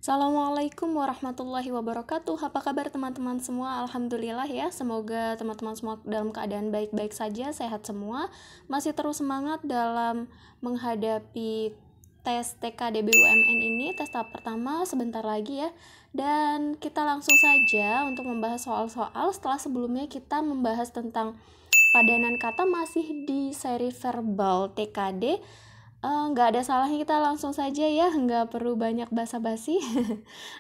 Assalamualaikum warahmatullahi wabarakatuh. Apa kabar teman-teman semua? Alhamdulillah ya. Semoga teman-teman semua dalam keadaan baik-baik saja, sehat semua. Masih terus semangat dalam menghadapi tes TKD-BUMN ini, tes tahap pertama sebentar lagi ya. Dan kita langsung saja untuk membahas soal-soal setelah sebelumnya kita membahas tentang padanan kata masih di seri verbal TKD. Nggak ada salahnya kita langsung saja ya, nggak perlu banyak basa-basi.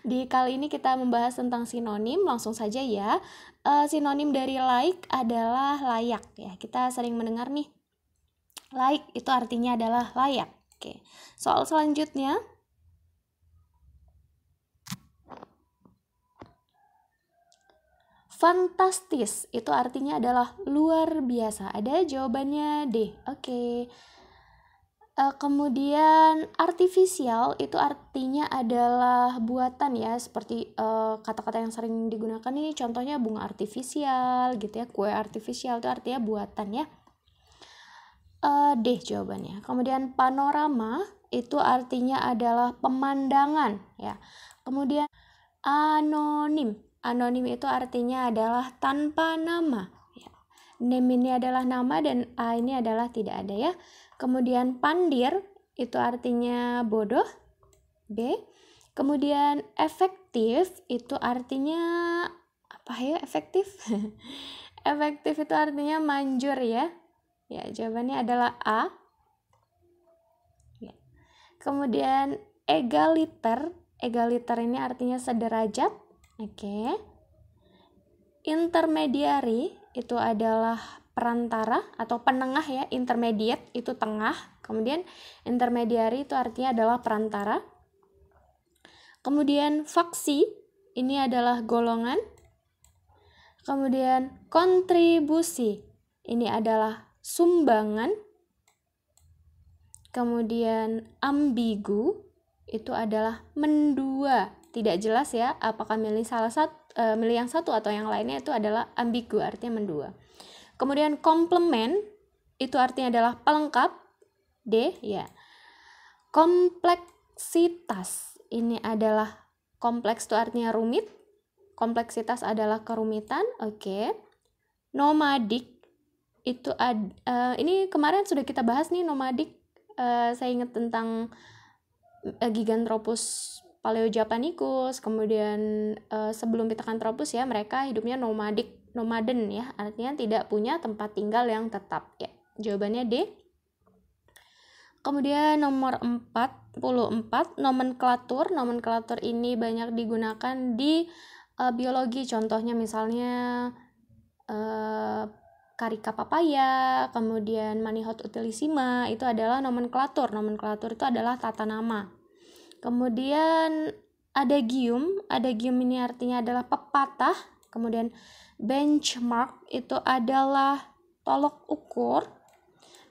Di kali ini kita membahas tentang sinonim, langsung saja ya. Sinonim dari like adalah layak ya. Kita sering mendengar nih, like itu artinya adalah layak. Oke, soal selanjutnya. Fantastis itu artinya adalah luar biasa. Ada jawabannya D. Oke. Kemudian artifisial itu artinya adalah buatan ya, seperti kata-kata yang sering digunakan nih, contohnya bunga artifisial gitu ya, kue artifisial itu artinya buatan ya. D jawabannya. Kemudian panorama itu artinya adalah pemandangan ya. Kemudian anonim itu artinya adalah tanpa nama ya. Name ini adalah nama dan A ini adalah tidak ada ya. Kemudian pandir itu artinya bodoh, B. Kemudian efektif itu artinya apa ya, efektif? Efektif itu artinya manjur ya. Ya, jawabannya adalah A. Ya. Kemudian egaliter ini artinya sederajat. Oke. Intermediary itu adalah perantara atau penengah ya, intermediate itu tengah, kemudian intermediary itu artinya adalah perantara. Kemudian faksi ini adalah golongan. Kemudian kontribusi ini adalah sumbangan. Kemudian ambigu itu adalah mendua, tidak jelas ya apakah milih yang satu atau yang lainnya, itu adalah ambigu artinya mendua. Kemudian komplement itu artinya adalah pelengkap, D ya. Kompleksitas ini adalah kompleks itu artinya rumit, kompleksitas adalah kerumitan, oke. Nomadik itu ini kemarin sudah kita bahas nih nomadik, saya ingat tentang Gigantropus Paleojapanicus, kemudian sebelum Pithecanthropus ya, mereka hidupnya nomaden ya, artinya tidak punya tempat tinggal yang tetap ya. Jawabannya D. Kemudian nomor 44, nomenklatur ini banyak digunakan di biologi, contohnya misalnya Carica papaya, kemudian Manihot utilissima, itu adalah nomenklatur itu adalah tata nama. Kemudian adagium ini artinya adalah pepatah. Kemudian benchmark itu adalah tolok ukur.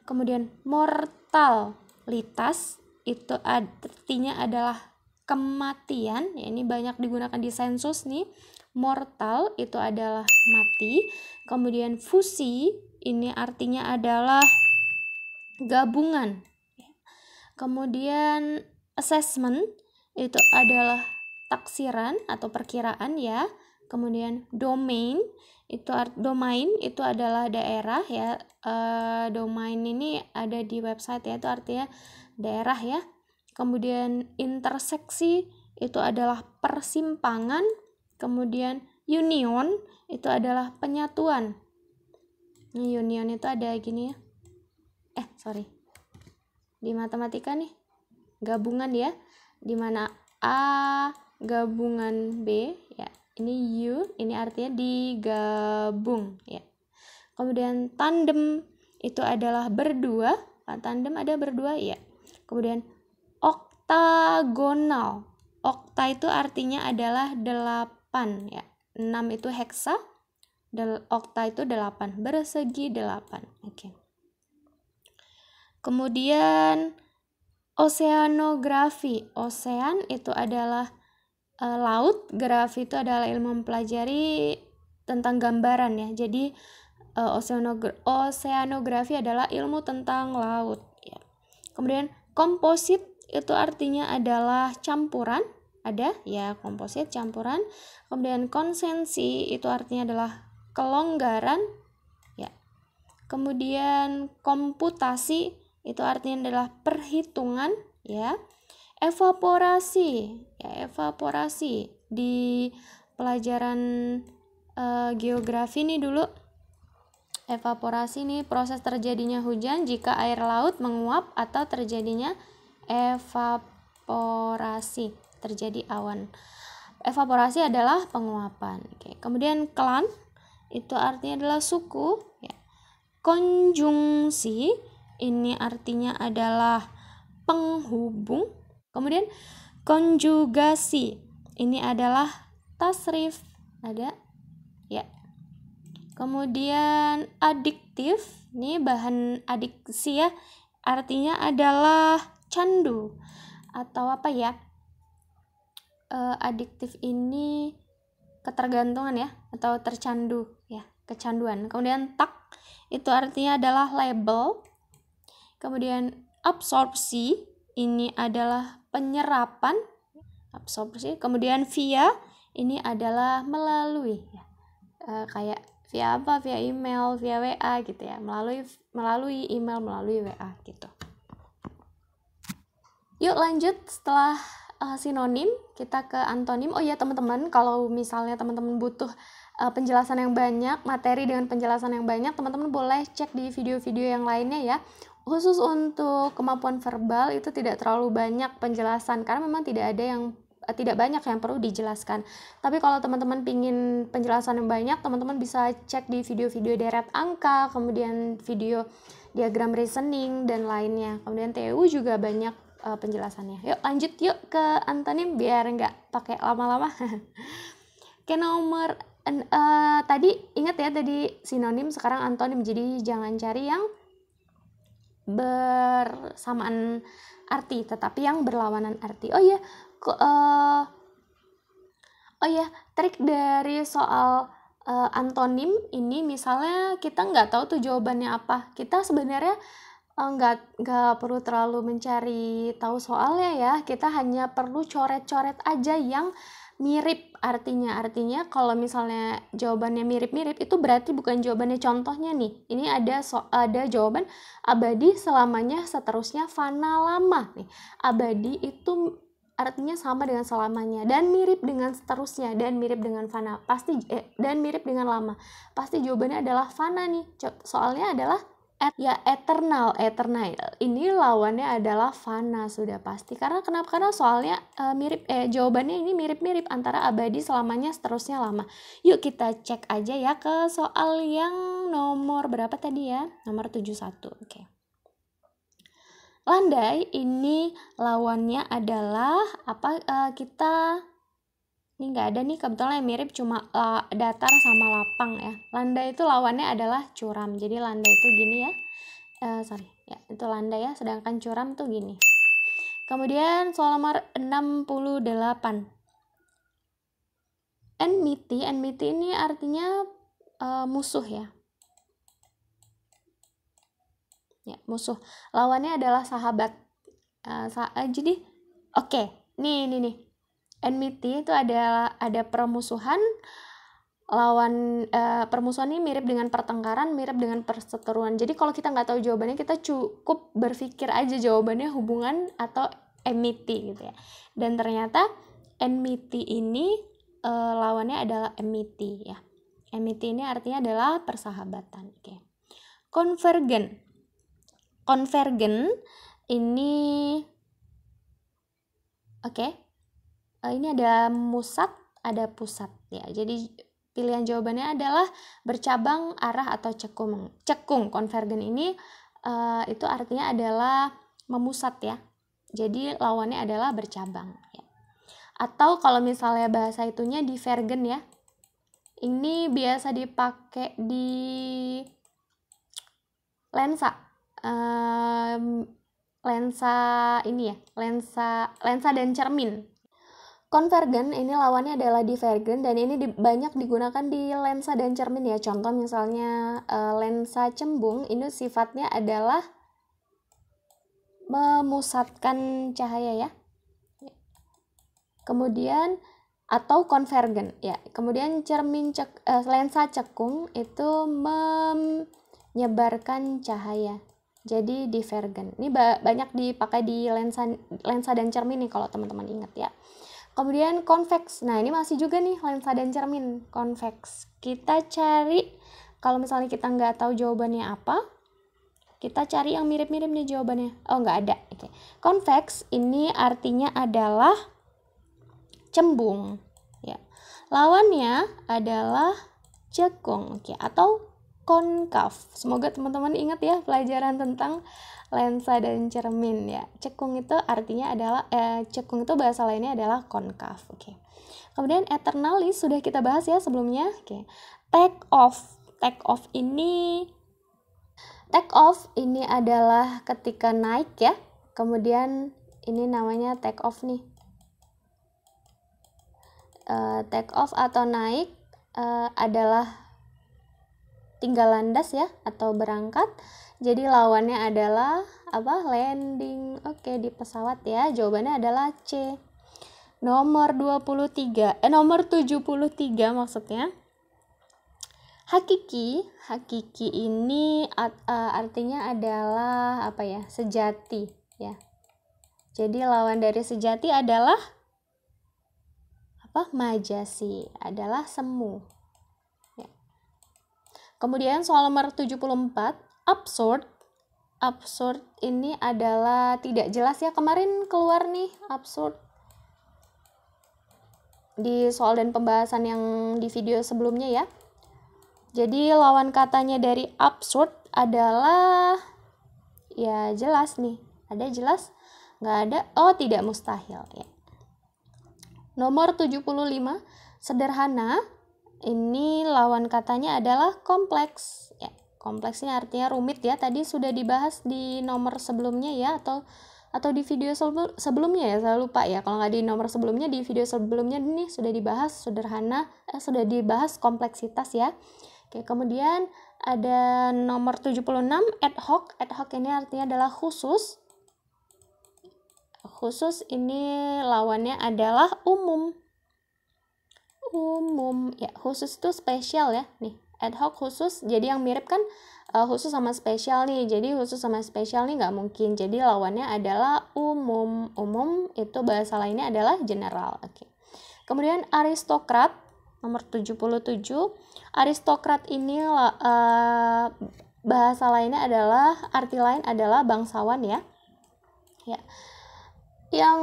Kemudian mortalitas itu artinya adalah kematian ya, ini banyak digunakan di sensus nih. Mortal itu adalah mati. Kemudian fusi ini artinya adalah gabungan. Kemudian assessment itu adalah taksiran atau perkiraan ya. Kemudian domain itu adalah daerah ya. Domain ini ada di website ya, itu artinya daerah ya. Kemudian interseksi itu adalah persimpangan. Kemudian union itu adalah penyatuan. Ini union itu ada gini ya. Di matematika nih gabungan ya, dimana A gabungan B ya, ini U ini artinya digabung ya. Kemudian tandem itu adalah berdua, tandem ada berdua ya. Kemudian oktagonal, okta itu artinya adalah 8 ya, 6 itu heksa, okta itu 8, bersegi 8. Oke. Kemudian oceanografi, ocean itu adalah laut, grafi itu adalah ilmu mempelajari tentang gambaran ya. Jadi oceanografi adalah ilmu tentang laut ya. Kemudian komposit itu artinya adalah campuran. ada ya, komposit campuran. Kemudian konsensi itu artinya adalah kelonggaran ya. Kemudian komputasi itu artinya adalah perhitungan ya. Evaporasi ya, evaporasi di pelajaran geografi nih dulu. Evaporasi nih proses terjadinya hujan jika air laut menguap atau terjadinya evaporasi, terjadi awan. Evaporasi adalah penguapan. Oke. Kemudian klan itu artinya adalah suku ya. Konjungsi ini artinya adalah penghubung. Kemudian konjugasi ini adalah tasrif, ada ya. Kemudian adiktif, ini bahan adiksi ya, artinya adalah candu atau apa ya? Adiktif ini ketergantungan ya, atau tercandu ya, kecanduan. Kemudian tak itu artinya adalah label. Kemudian absorpsi ini adalah penyerapan, absorpsi. Kemudian via ini adalah melalui ya. Kayak via apa? Via email, via WA gitu ya. Melalui email, melalui WA gitu. Yuk lanjut, setelah sinonim kita ke antonim. Oh ya teman-teman, kalau misalnya teman-teman butuh penjelasan yang banyak, materi dengan penjelasan yang banyak, teman-teman boleh cek di video-video yang lainnya ya. Khusus untuk kemampuan verbal itu tidak terlalu banyak penjelasan karena memang tidak banyak yang perlu dijelaskan. Tapi kalau teman-teman pingin penjelasan yang banyak, teman-teman bisa cek di video-video deret angka, kemudian video diagram reasoning dan lainnya. Kemudian TU juga banyak penjelasannya. Yuk lanjut yuk ke antonim biar nggak pakai lama-lama. Oke, nomor tadi ingat ya, tadi sinonim, sekarang antonim. Jadi jangan cari yang bersamaan arti tetapi yang berlawanan arti. Oh ya, trik dari soal antonim ini, misalnya kita nggak tahu tuh jawabannya apa, kita sebenarnya nggak perlu terlalu mencari tahu soalnya ya, kita hanya perlu coret-coret aja yang mirip artinya. Artinya kalau misalnya jawabannya mirip-mirip itu berarti bukan jawabannya. Contohnya nih, ini ada jawaban abadi selamanya seterusnya fana lama nih. Abadi itu artinya sama dengan selamanya dan mirip dengan seterusnya dan mirip dengan fana, pasti dan mirip dengan lama, pasti jawabannya adalah fana nih. Soalnya adalah eternal ini lawannya adalah fana, sudah pasti. Karena kenapa? Karena soalnya jawabannya ini mirip-mirip antara abadi selamanya seterusnya lama. Yuk kita cek aja ya ke soal yang nomor berapa tadi ya, nomor 71. Oke. Landai ini lawannya adalah apa? Ini nggak ada nih kebetulan yang mirip, cuma datar sama lapang ya. Landai itu lawannya adalah curam. Jadi landai itu gini ya. Itu landai ya, sedangkan curam tuh gini. Kemudian soal nomor 68. Enmity ini artinya musuh ya. Ya, musuh. Lawannya adalah sahabat. Jadi oke. Nih. Enmity itu ada permusuhan, lawan permusuhan ini mirip dengan pertengkaran, mirip dengan perseteruan. Jadi kalau kita nggak tahu jawabannya, kita cukup berpikir aja jawabannya hubungan atau enmity gitu ya. Dan ternyata enmity ini lawannya adalah amity ya. Amity ini artinya adalah persahabatan. Oke. Konvergen ini ini ada musat, ada pusat ya. Jadi pilihan jawabannya adalah bercabang, arah, atau cekung. Konvergen ini itu artinya adalah memusat ya. Jadi lawannya adalah bercabang ya. Atau kalau misalnya bahasa itunya divergen ya. Ini biasa dipakai di lensa. Lensa dan cermin. Konvergen ini lawannya adalah divergen, dan ini banyak digunakan di lensa dan cermin ya. Contoh misalnya lensa cembung ini sifatnya adalah memusatkan cahaya ya. Kemudian atau konvergen ya. Kemudian lensa cekung itu menyebarkan cahaya. Jadi divergen. Ini banyak dipakai di lensa dan cermin nih kalau teman-teman ingat ya. Kemudian konveks. Nah, ini masih juga nih lensa dan cermin konveks. Kita cari, kalau misalnya kita nggak tahu jawabannya apa, kita cari yang mirip-mirip nih jawabannya. Oh, nggak ada. Oke. Konveks ini artinya adalah cembung ya. Lawannya adalah cekung, oke, atau konkav. Semoga teman-teman ingat ya pelajaran tentang lensa dan cermin ya. Cekung itu artinya adalah cekung itu bahasa lainnya adalah konkav. Oke. Kemudian eternalis sudah kita bahas ya sebelumnya. Oke. Take off. Take off ini adalah ketika naik ya. Kemudian ini namanya take off nih. Take off atau naik adalah tinggal landas ya atau berangkat. Jadi lawannya adalah apa? Landing. Oke, di pesawat ya. Jawabannya adalah C. Nomor 73 maksudnya. Hakiki ini artinya adalah apa ya? Sejati ya. Jadi lawan dari sejati adalah apa? Majasi, adalah semu. Ya. Kemudian soal nomor 74, absurd ini adalah tidak jelas ya. Kemarin keluar nih absurd di soal dan pembahasan yang di video sebelumnya ya. Jadi lawan katanya dari absurd adalah ya jelas nih. Ada jelas? Nggak ada? Oh, tidak mustahil ya. Nomor 75, sederhana. Ini lawan katanya adalah kompleks ya. Kompleksnya artinya rumit ya. Tadi sudah dibahas di nomor sebelumnya ya, atau di video sebelumnya ya, saya lupa ya. Kalau nggak di nomor sebelumnya, di video sebelumnya ini sudah dibahas sederhana, sudah dibahas kompleksitas ya. Oke, kemudian ada nomor 76, ad hoc. Ad hoc ini artinya adalah khusus. Khusus ini lawannya adalah umum. Umum ya, khusus itu spesial ya. Nih, ad hoc khusus, jadi yang mirip kan khusus sama spesial nih. Jadi khusus sama spesial nih nggak mungkin. Jadi lawannya adalah umum. Umum itu bahasa lainnya adalah general. Oke. Kemudian aristokrat nomor 77. Aristokrat ini bahasa lainnya adalah, arti lain adalah bangsawan ya. Ya. Yang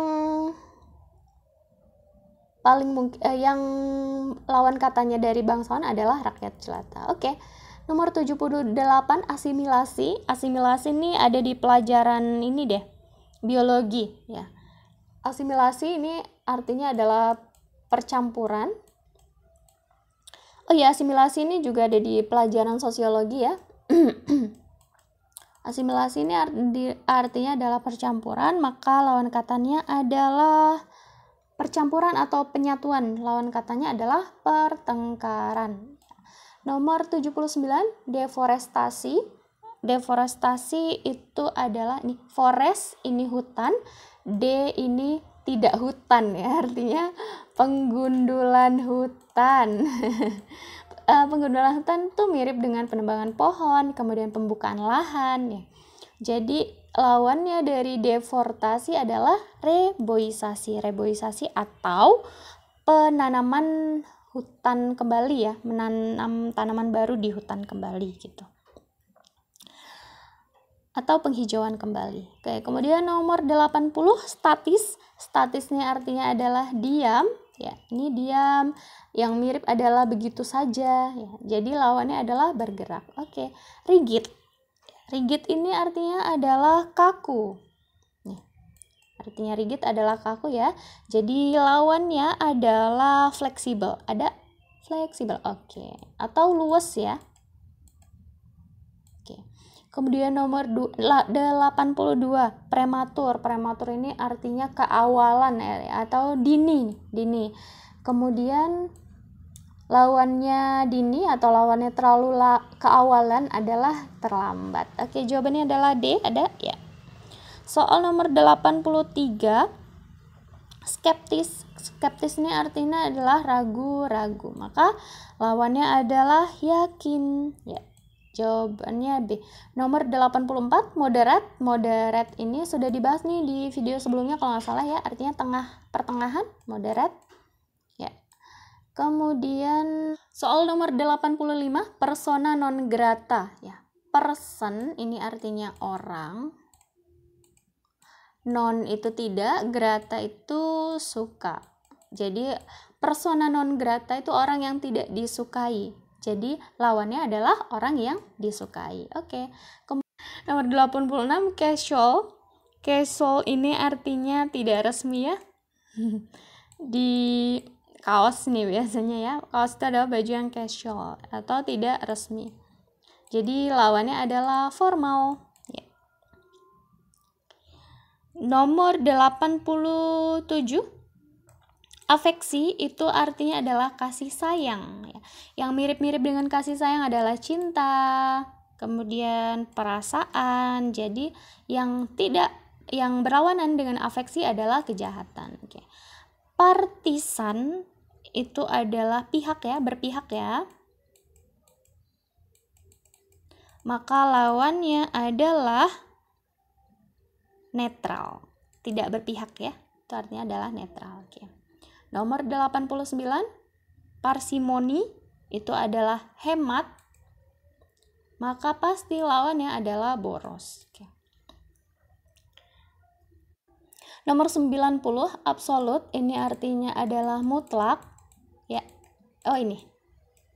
paling mungkin yang lawan katanya dari bangsawan adalah rakyat jelata. Oke. Nomor 78, asimilasi. Asimilasi ini ada di pelajaran ini deh, biologi ya. Asimilasi ini artinya adalah percampuran. Oh ya, asimilasi ini juga ada di pelajaran sosiologi ya. Asimilasi ini artinya adalah percampuran, maka lawan katanya adalah percampuran atau penyatuan. Lawan katanya adalah pertengkaran. Nomor 79, deforestasi. Deforestasi itu adalah nih, forest ini hutan, D ini tidak hutan ya, artinya penggundulan hutan. Penggundulan hutan itu mirip dengan penebangan pohon, kemudian pembukaan lahan ya. Jadi lawannya dari deforestasi adalah reboisasi. Reboisasi atau penanaman hutan kembali ya, menanam tanaman baru di hutan kembali gitu. Atau penghijauan kembali. Oke, kemudian nomor 80, statis. Statisnya artinya adalah diam ya. Ini diam, yang mirip adalah begitu saja ya. Jadi lawannya adalah bergerak. Oke, rigid. Rigid ini artinya adalah kaku. Nih. Artinya rigid adalah kaku ya. Jadi lawannya adalah fleksibel. Ada fleksibel. Oke. Atau luas ya. Kemudian nomor 82, prematur. Prematur ini artinya keawalan ya, atau dini. Kemudian lawannya dini atau lawannya terlalu keawalan adalah terlambat. Oke, jawabannya adalah D, ada ya. Soal nomor 83, skeptis. Skeptis ini artinya adalah ragu-ragu. Maka lawannya adalah yakin. Ya. Jawabannya B. Nomor 84, moderat. Moderat ini sudah dibahas nih di video sebelumnya kalau nggak salah ya. Artinya tengah, pertengahan, moderat. Ya. Kemudian soal nomor 85, persona non grata. Ya. Person ini artinya orang. Non itu tidak, grata itu suka. Jadi persona non grata itu orang yang tidak disukai. Jadi lawannya adalah orang yang disukai. Oke. Nomor 86, casual. Casual ini artinya tidak resmi ya. Di kaos nih biasanya ya. Kaos itu adalah baju yang casual atau tidak resmi. Jadi lawannya adalah formal. Ya. Nomor 87, afeksi itu artinya adalah kasih sayang ya. Yang mirip-mirip dengan kasih sayang adalah cinta, kemudian perasaan. Jadi yang berlawanan dengan afeksi adalah kejahatan. Oke. Partisan itu adalah pihak ya, berpihak ya. Maka lawannya adalah netral, tidak berpihak ya. Itu artinya adalah netral. Oke. Nomor 89, parsimoni itu adalah hemat, maka pasti lawannya adalah boros. Oke. Nomor 90, absolut ini artinya adalah mutlak ya. Oh ini.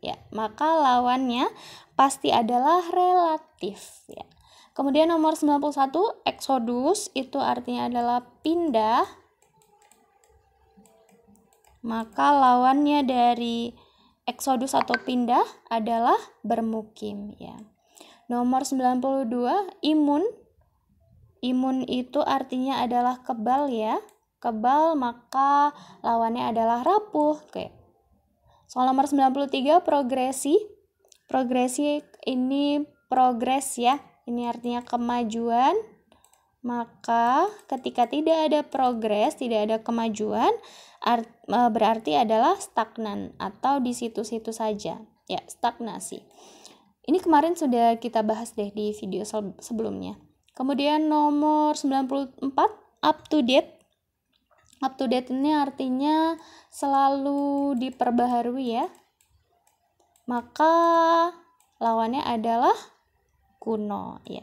Ya, maka lawannya pasti adalah relatif ya. Kemudian nomor 91, exodus itu artinya adalah pindah. Maka lawannya dari exodus atau pindah adalah bermukim ya. Nomor 92, imun. Imun itu artinya adalah kebal ya. Kebal, maka lawannya adalah rapuh. Oke. Soal nomor 93, progresi. Progresi ini progres ya. Ini artinya kemajuan. Maka ketika tidak ada progres, tidak ada kemajuan, berarti adalah stagnan atau di situ-situ saja. Ya, stagnasi. Ini kemarin sudah kita bahas deh di video sebelumnya. Kemudian nomor 94, up to date. Up to date ini artinya selalu diperbaharui ya. Maka lawannya adalah kuno ya.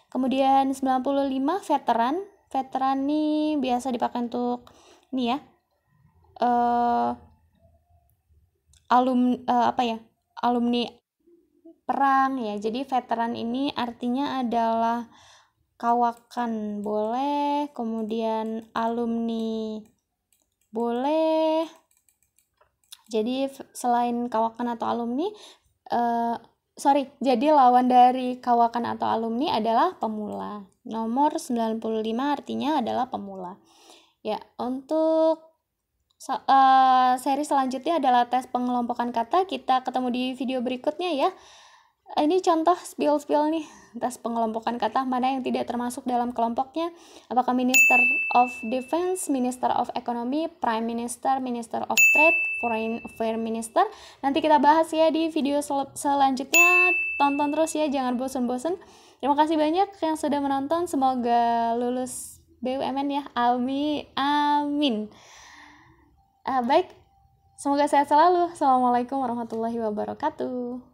Kemudian 95, veteran. Veteran ini biasa dipakai untuk ini ya. Alumni perang ya. Jadi veteran ini artinya adalah kawakan boleh, kemudian alumni boleh. Jadi selain kawakan atau alumni, jadi lawan dari kawakan atau alumni adalah pemula. Nomor 95 artinya adalah pemula. Ya, untuk seri selanjutnya adalah tes pengelompokan kata. Kita ketemu di video berikutnya ya. Ini contoh spill nih, tes pengelompokan kata mana yang tidak termasuk dalam kelompoknya. Apakah Minister of Defense, Minister of Economy, Prime Minister, Minister of Trade, Foreign Affairs Minister. Nanti kita bahas ya di video selanjutnya. Tonton terus ya, jangan bosan-bosan. Terima kasih banyak yang sudah menonton. Semoga lulus BUMN ya. Amin. Baik, semoga sehat selalu. Assalamualaikum warahmatullahi wabarakatuh.